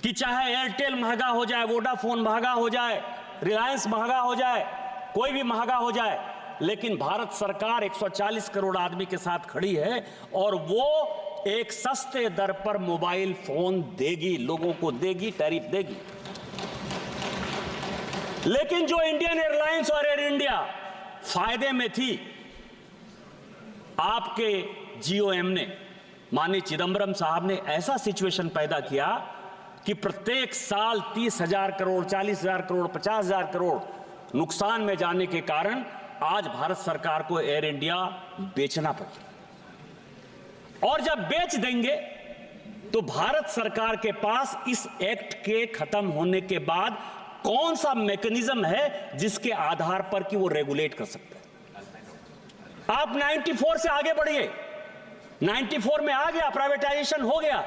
कि चाहे एयरटेल महंगा हो जाए, वोडाफोन महंगा हो जाए, रिलायंस महंगा हो जाए, कोई भी महंगा हो जाए, लेकिन भारत सरकार 140 करोड़ आदमी के साथ खड़ी है और वो एक सस्ते दर पर मोबाइल फोन देगी, लोगों को देगी, टैरिफ देगी। लेकिन जो इंडियन एयरलाइंस और एयर इंडिया फायदे में थी, आपके जीओएम ने, माननीय चिदंबरम साहब ने ऐसा सिचुएशन पैदा किया कि प्रत्येक साल 30,000 करोड़, 40,000 करोड़, 50,000 करोड़ नुकसान में जाने के कारण आज भारत सरकार को एयर इंडिया बेचना पड़ा। और जब बेच देंगे तो भारत सरकार के पास इस एक्ट के खत्म होने के बाद कौन सा मैकेनिज्म है जिसके आधार पर कि वो रेगुलेट कर सकते हैं। आप 94 से आगे बढ़िए, 94 में आ गया, प्राइवेटाइजेशन हो गया,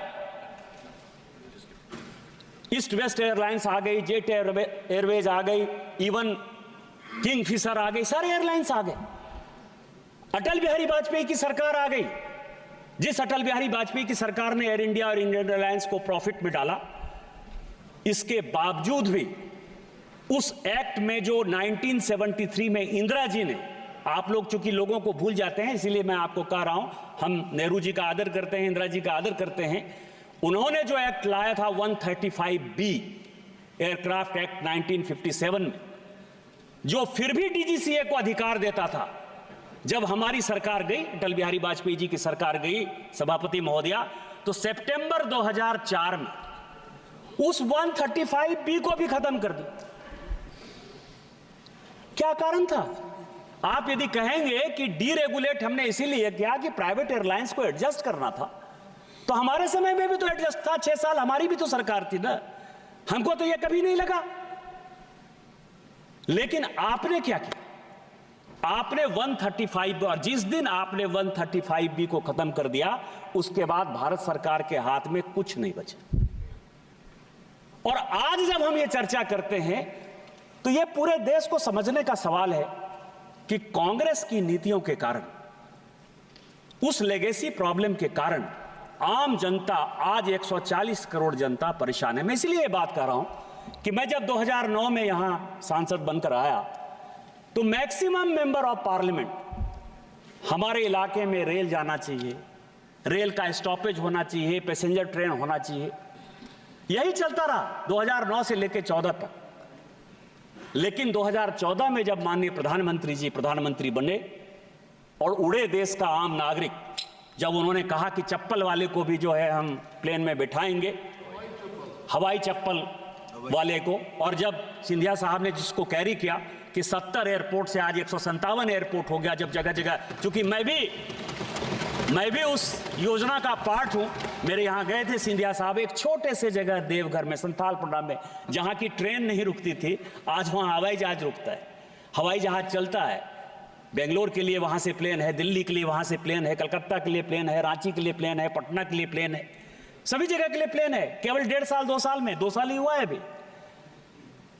ईस्ट वेस्ट एयरलाइंस आ गई, जेट एयरवेज आ गई, इवन किंगफिशर आ गई, सारे एयरलाइंस आ गए। अटल बिहारी वाजपेयी की सरकार आ गई। जिस अटल बिहारी वाजपेयी की सरकार ने एयर इंडिया और इंडियन एयरलाइंस को प्रॉफिट में डाला, इसके बावजूद भी उस एक्ट में जो 1973 में इंदिरा जी ने, आप लोग चूंकि लोगों को भूल जाते हैं इसीलिए मैं आपको कह रहा हूं, हम नेहरू जी का आदर करते हैं, इंदिरा जी का आदर करते हैं, उन्होंने जो एक्ट लाया था 135B एयरक्राफ्ट एक्ट 1957 में, जो फिर भी डीजीसीए को अधिकार देता था। जब हमारी सरकार गई, अटल बिहारी वाजपेयी जी की सरकार गई, सभापति महोदया, तो सितंबर 2004 में उस 135B को भी खत्म कर दिया। क्या कारण था? आप यदि कहेंगे कि डीरेगुलेट हमने इसीलिए किया कि प्राइवेट एयरलाइंस को एडजस्ट करना था, तो हमारे समय में भी तो एडजस्ट था, 6 साल हमारी भी तो सरकार थी ना, हमको तो यह कभी नहीं लगा। लेकिन आपने क्या किया? आपने 135, और जिस दिन आपने 135B को खत्म कर दिया, उसके बाद भारत सरकार के हाथ में कुछ नहीं बचा। और आज जब हम ये चर्चा करते हैं तो ये पूरे देश को समझने का सवाल है कि कांग्रेस की नीतियों के कारण, उस लेगेसी प्रॉब्लम के कारण आम जनता, आज 140 करोड़ जनता परेशान है। मैं इसलिए ये बात कर रहा हूं कि मैं जब 2009 में यहां सांसद बनकर आया तो मैक्सिमम मेंबर ऑफ पार्लियामेंट, हमारे इलाके में रेल जाना चाहिए, रेल का स्टॉपेज होना चाहिए, पैसेंजर ट्रेन होना चाहिए, यही चलता रहा 2009 से लेकर 14 तक। लेकिन 2014 में जब माननीय प्रधानमंत्री जी प्रधानमंत्री बने और उड़े देश का आम नागरिक, जब उन्होंने कहा कि चप्पल वाले को भी जो है हम प्लेन में बिठाएंगे, हवाई चप्पल वाले को, और जब सिंधिया साहब ने जिसको कैरी किया कि 70 एयरपोर्ट से आज 157 एयरपोर्ट हो गया, जब जगह जगह, चूंकि मैं भी उस योजना का पार्ट हूं, मेरे यहां गए थे सिंधिया साहब, एक छोटे से जगह देवघर में, संथालपट्टा में, जहां की ट्रेन नहीं रुकती थी, आज वहां हवाई जहाज रुकता है, हवाई जहाज चलता है। बेंगलोर के लिए वहां से प्लेन है, दिल्ली के लिए वहां से प्लेन है, कलकत्ता के लिए प्लेन है, रांची के लिए प्लेन है, पटना के लिए प्लेन है, सभी जगह के लिए प्लेन है। केवल 1.5 साल 2 साल में, 2 साल ही हुआ है अभी।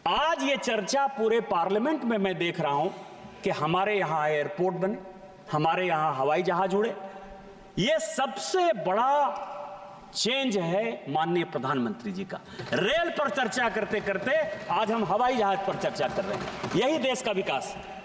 आज ये चर्चा पूरे पार्लियामेंट में मैं देख रहा हूं कि हमारे यहां एयरपोर्ट बने, हमारे यहां हवाई जहाज उड़े। ये सबसे बड़ा चेंज है माननीय प्रधानमंत्री जी का। रेल पर चर्चा करते करते आज हम हवाई जहाज पर चर्चा कर रहे हैं। यही देश का विकास है।